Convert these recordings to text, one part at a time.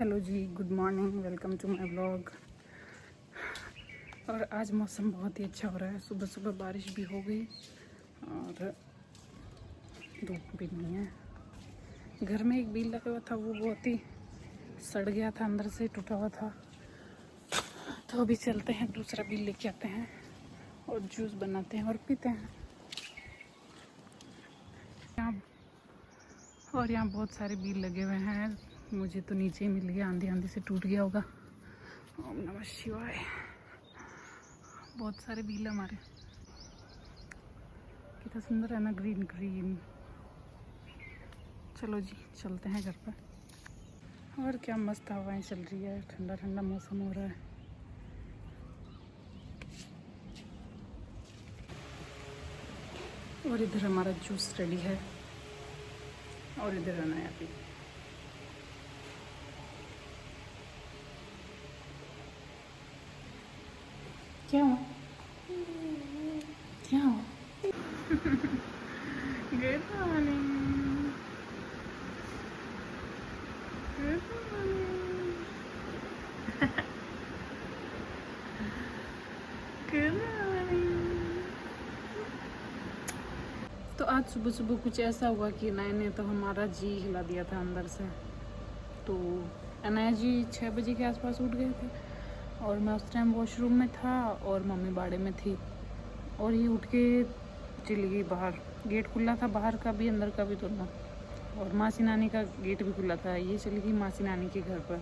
Hello जी, good morning, welcome to my blog. और आज मौसम बहुत ही अच्छा हो रहा है। सुबह सुबह बारिश भी हो गई और धूप भी नहीं है। घर में एक बील लगा हुआ था, वो बहुत ही सड़ गया था, अंदर से टूटा हुआ था। तो अभी चलते हैं, दूसरा बील लेके आते हैं और जूस बनाते हैं और पीते हैं। यहाँ बहुत सारे बील लगे हुए हैं। मुझे तो नीचे ही मिल गया, आंधी आंधी से टूट गया होगा। ओम नमः शिवाय। बहुत सारे बील हमारे, कितना सुंदर है ना, ग्रीन ग्रीन। चलो जी, चलते हैं घर पर। और क्या मस्त हवाएं चल रही है, ठंडा ठंडा मौसम हो रहा है। और इधर हमारा जूस रेडी है और इधर आना है अभी। क्या हुआ? क्या हुआ? Good morning, good morning, good morning. तो आज सुबह सुबह कुछ ऐसा हुआ कि अनाया ने तो हमारा जी हिला दिया था अंदर से। तो अनाया जी 6 बजे के आसपास उठ गए थे और मैं उस टाइम वॉशरूम में था और मम्मी बाड़े में थी। और ये उठ के चली गई बाहर। गेट खुला था बाहर का भी, अंदर का भी दोनों। और मासी नानी का गेट भी खुला था। ये चली गई मासी नानी के घर पर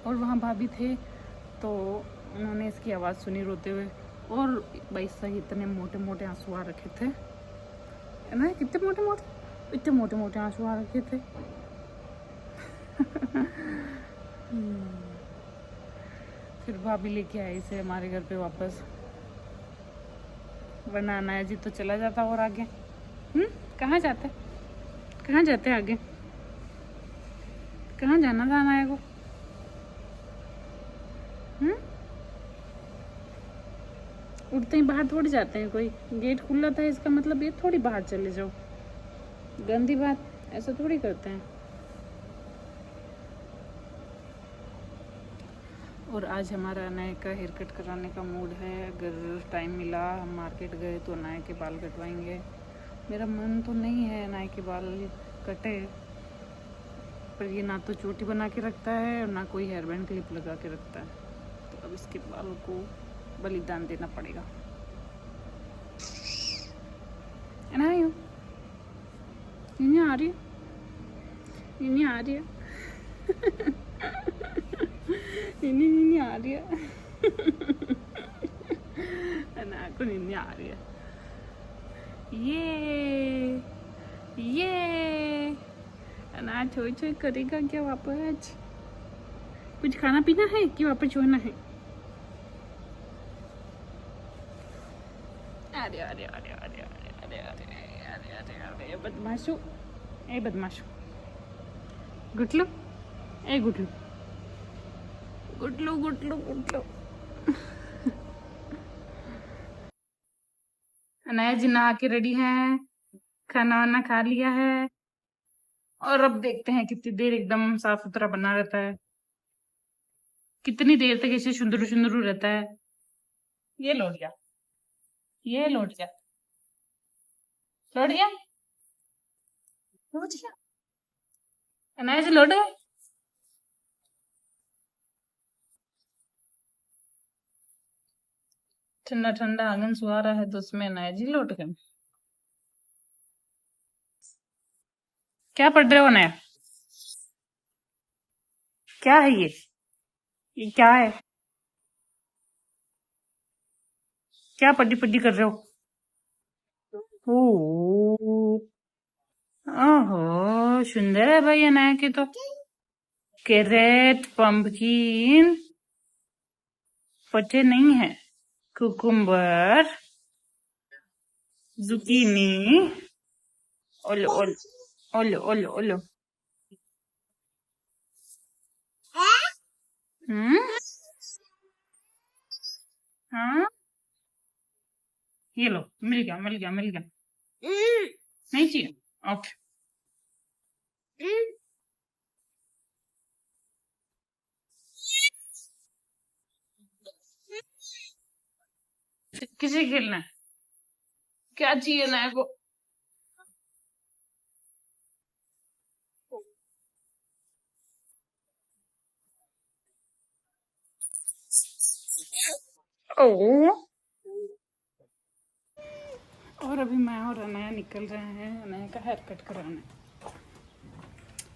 और वहाँ भाभी थे, तो उन्होंने इसकी आवाज़ सुनी रोते हुए। और भाई सही इतने मोटे मोटे आंसू आ रखे थे ना, कितने मोटे मोटे, इतने मोटे मोटे आंसू आ रखे थे। फिर भाभी लेके आई इसे हमारे घर पे वापस, वरना अनाया जी तो चला जाता और आगे। कहाँ जाते, कहाँ जाते आगे, कहाँ जाना था अनाया को? उठते ही बाहर थोड़ी जाते हैं कोई। गेट खुला था, इसका मतलब ये थोड़ी बाहर चले जाओ। गंदी बात, ऐसा थोड़ी करते हैं। और आज हमारा अनाया का हेयर कट कराने का मूड है। अगर टाइम मिला, हम मार्केट गए तो अनाया के बाल कटवाएंगे। मेरा मन तो नहीं है अनाया के बाल कटे, पर ये ना तो चोटी बना के रखता है और ना कोई हेयर बैंड क्लिप लगा के रखता है। तो अब इसके बाल को बलिदान देना पड़ेगा। अनाया आ रही है, नहीं आ रही है, नहीं आ रही है। अनाया को नहीं आ रही है। ये अनाया छोई छोई करेगा क्या वापस? कुछ खाना पीना है कि वापस छोड़ना है? अरे अरे अरे अरे अरे अरे अरे अरे अरे अरे बदमाशो, ए बदमाशो, गुटलू, ए गुटलू, गुटलू गुटलू गुटलू। अनाया जी नहा के रेडी हैं, खाना वाना खा लिया है और अब देखते हैं कितनी देर एकदम साफ सुथरा बना रहता है, कितनी देर तक ऐसे सुंदरू सुंदरू रहता है। ये लौट गया, ये लौट गया, लौट गया, लौट गया, अनाया जी लौट गए। ठंडा ठंडा आंगन सुहारा है तो उसमें अनाया जी लौट गए। क्या पढ़ रहे हो अनाया? क्या है ये क्या है? क्या पढ़ी पढ़ी कर रहे हो? ओ, ओहो, सुंदर है भाई अनाया की तो। कैरेट, पंपकिन, पटे नहीं है, कुकुम्बर, जुकीनी, ओलो ओलो ओलो ओलो ओलो। हम्म, हाँ, ये लो, मिल गया मिल गया मिल गया। नहीं चाहिए? ओके। किसे खेलना है? क्या चाहिए नया को? ओ, और अभी मैं और अनया निकल रहे हैं अनया का हेयर कट कराने।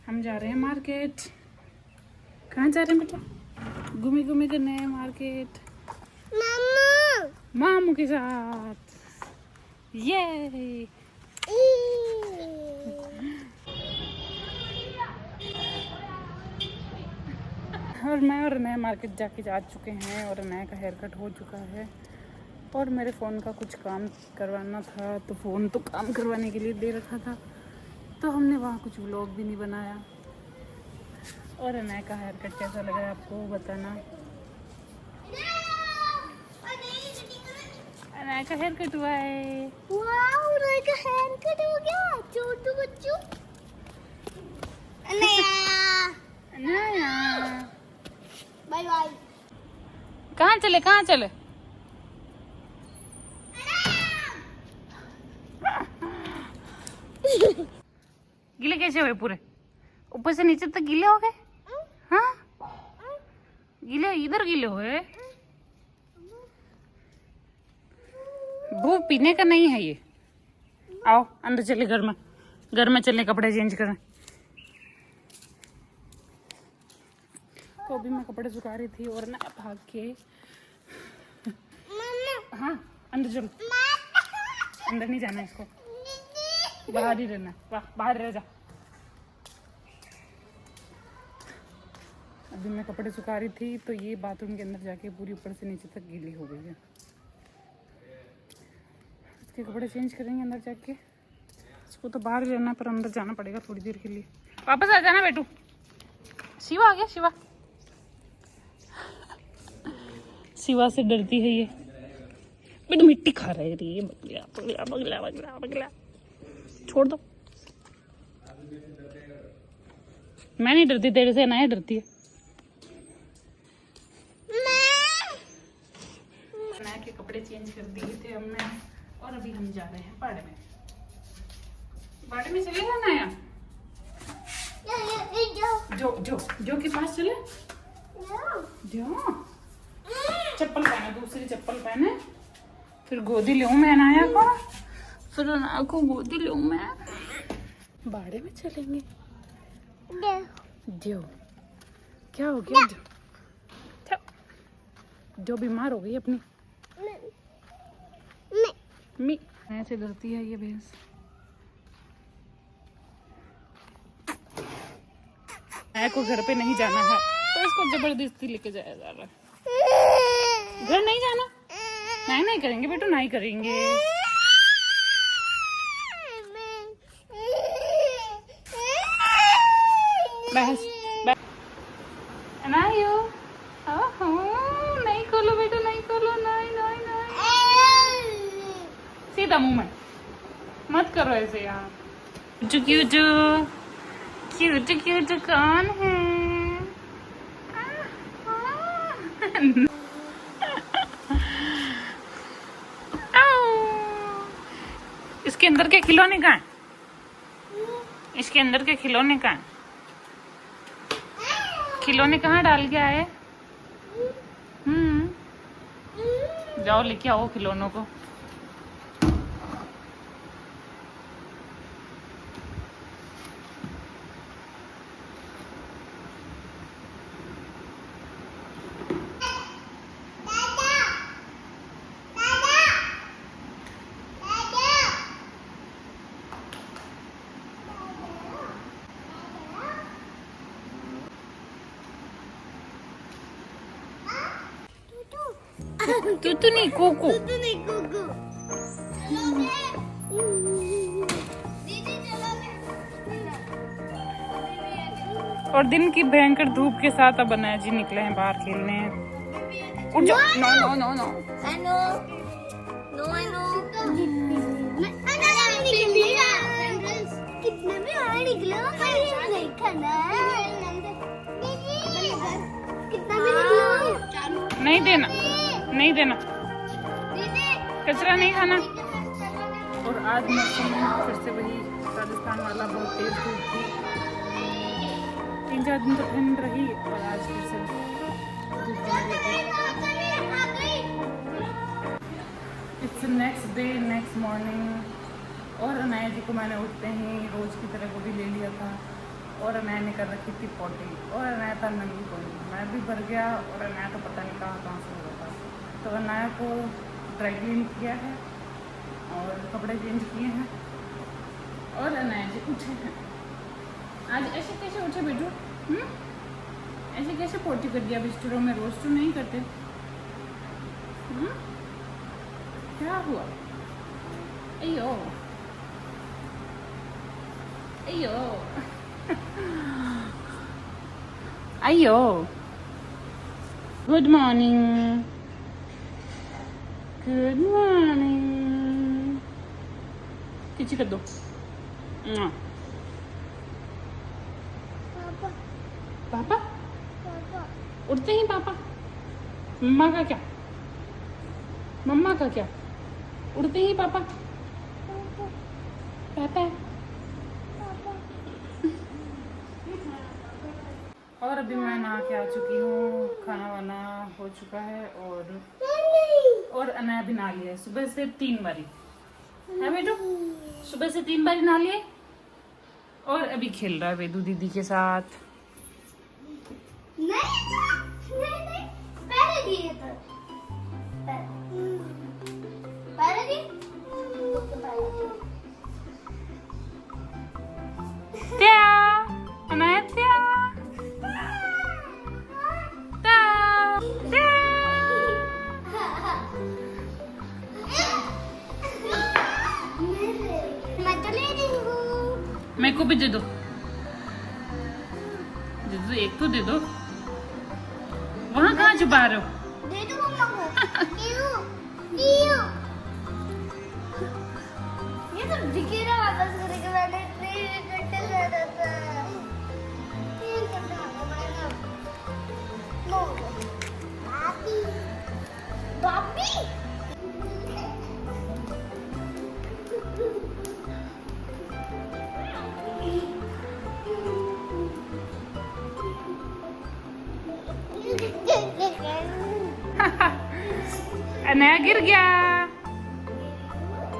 हम जा रहे हैं मार्केट। कहाँ जा रहे हैं बेटा? घूमे घूमे करने मार्केट मामू के साथ। ये और मैं और नया मार्केट जाके जा चुके हैं और नया का हेयर कट हो चुका है और मेरे फ़ोन का कुछ काम करवाना था तो फ़ोन तो काम करवाने के लिए दे रखा था तो हमने वहाँ कुछ व्लॉग भी नहीं बनाया। और नया का हेयर कट कैसा लगा है आपको बताना। नया का हेयर कट हुआ है। वाओ, नया का हेयर कट हो गया छोटू बच्चू। नया बाय बाय। कहाँ चले कहाँ चले? गीले कैसे हुए पूरे? ऊपर से नीचे तक गीले हो गए? हाँ गीले, इधर गीले हुए। वो पीने का नहीं है ये। आओ अंदर चले, घर में चले कपड़े चेंज करें। तो अभी मैं कपड़े सुखा रही थी और ना भाग के हाँ अंदर चलो। अंदर नहीं जाना इसको, बाहर ही रहना। वाह बाहर रह जा। अभी मैं कपड़े सुखा रही थी तो ये बाथरूम के अंदर जाके पूरी ऊपर से नीचे तक गीली हो गई है। इसके कपड़े चेंज करेंगे अंदर जाके। इसको तो बाहर ही रहना पर अंदर जाना पड़ेगा थोड़ी देर के लिए। वापस आ जाना बेटू। शिवा आ गया। शिवा से डरती है ये। बेटू मिट्टी खा रहा है ये बगला। छोड़ दो। मैं नहीं डरती तेरे से, अनाया डरती है। अनाया के कपड़े चेंज कर दिए थे हमने और अभी हम जा रहे हैं बाड़े में चलेगा अनाया? जो के पास चले जो चप्पल पहने, दूसरी चप्पल पहने, फिर गोदी लूं मैं अनाया को, फिर अनाया को गोदी लूं मैं। बाड़े में चलेंगे। जो क्या हो गया? जो बीमार हो गई अपनी मी ऐसे डरती है ये भैंस। अनाया को घर पे नहीं जाना है तो इसको जबरदस्ती लेके जाया जा रहा है। घर नहीं जाना? नहीं करेंगे बेटू, नहीं करेंगे। बस अनाया नहीं खोलो बेटू, नहीं खोलो। नहीं सीधा मुंह में मत करो ऐसे यार। क्यूट कौन है? इसके अंदर के खिलौने कहाँ हैं? इसके अंदर के खिलौने कहाँ हैं? खिलौने कहाँ डाल के आए? जाओ लेके आओ खिलौनों को। तू नहीं कोको। और दिन की भयंकर धूप के साथ अब अनाया जी निकले हैं बाहर खेलने। उठ जाओ। नो कितने भी बाहर निकलो कितना भी निकलो नहीं देना। कचरा नहीं खाना। और आज मौसम फिर से वही राजस्थान वाला, बहुत तेज धूप थी। 3-4 दिन तो ठंड रही और आज फिर से धूप होने लगी। It's next day, next morning. और अनाया जी को मैंने उठते ही रोज की तरह गोदी ले लिया था और अनाया ने कर रखी थी पॉटी। और अनाया था नंगी कोई, मैं भी भर गया और अनाया तो पता नहीं कहाँ से हो रहा था। तो अनाया को ड्राई क्लीन किया है और कपड़े चेंज किए हैं और अनाया जी उठे हैं। आज ऐसे कैसे उठे बेटू? ऐसे कैसे पोटी कर दिया बिस्तरों में? रोज तो नहीं करते। क्या हुआ? अयो अयो अयो। Good morning, good morning. किसी कर दो। पापा पापा पापा उठते ही पापा। मम्मा का क्या? मम्मा का क्या? उठते ही पापा पापा पापा। पापा। और अभी मैं नहा के आ चुकी हूँ, खाना वाना हो चुका है और अनाया भी नहा लिया है सुबह से 3 बारी। है बेटू? सुबह से 3 बारी नहा लिए और अभी खेल रहा है वेदू दीदी के साथ। नहीं, पहले दिए तो पहले दिए। त्या अनाया त्या मैं तो ले रही हूँ। मेरे को भी दे दो, एक तो दे दो। वहाँ कहाँ छुपा रहे हो? दे दो मम्मा को। न्यू न्यू ये तो दिखे ना वापस करेगा। मैंने 3 घंटे ज्यादा था। 3 घंटे मैंने नो बाबी बाबी। अनाया गिर गया।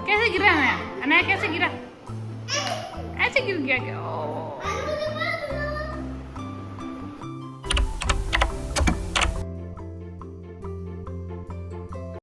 कैसे गिरा अनाया? अनाया कैसे गिरा? ऐसे गिर गया क्या?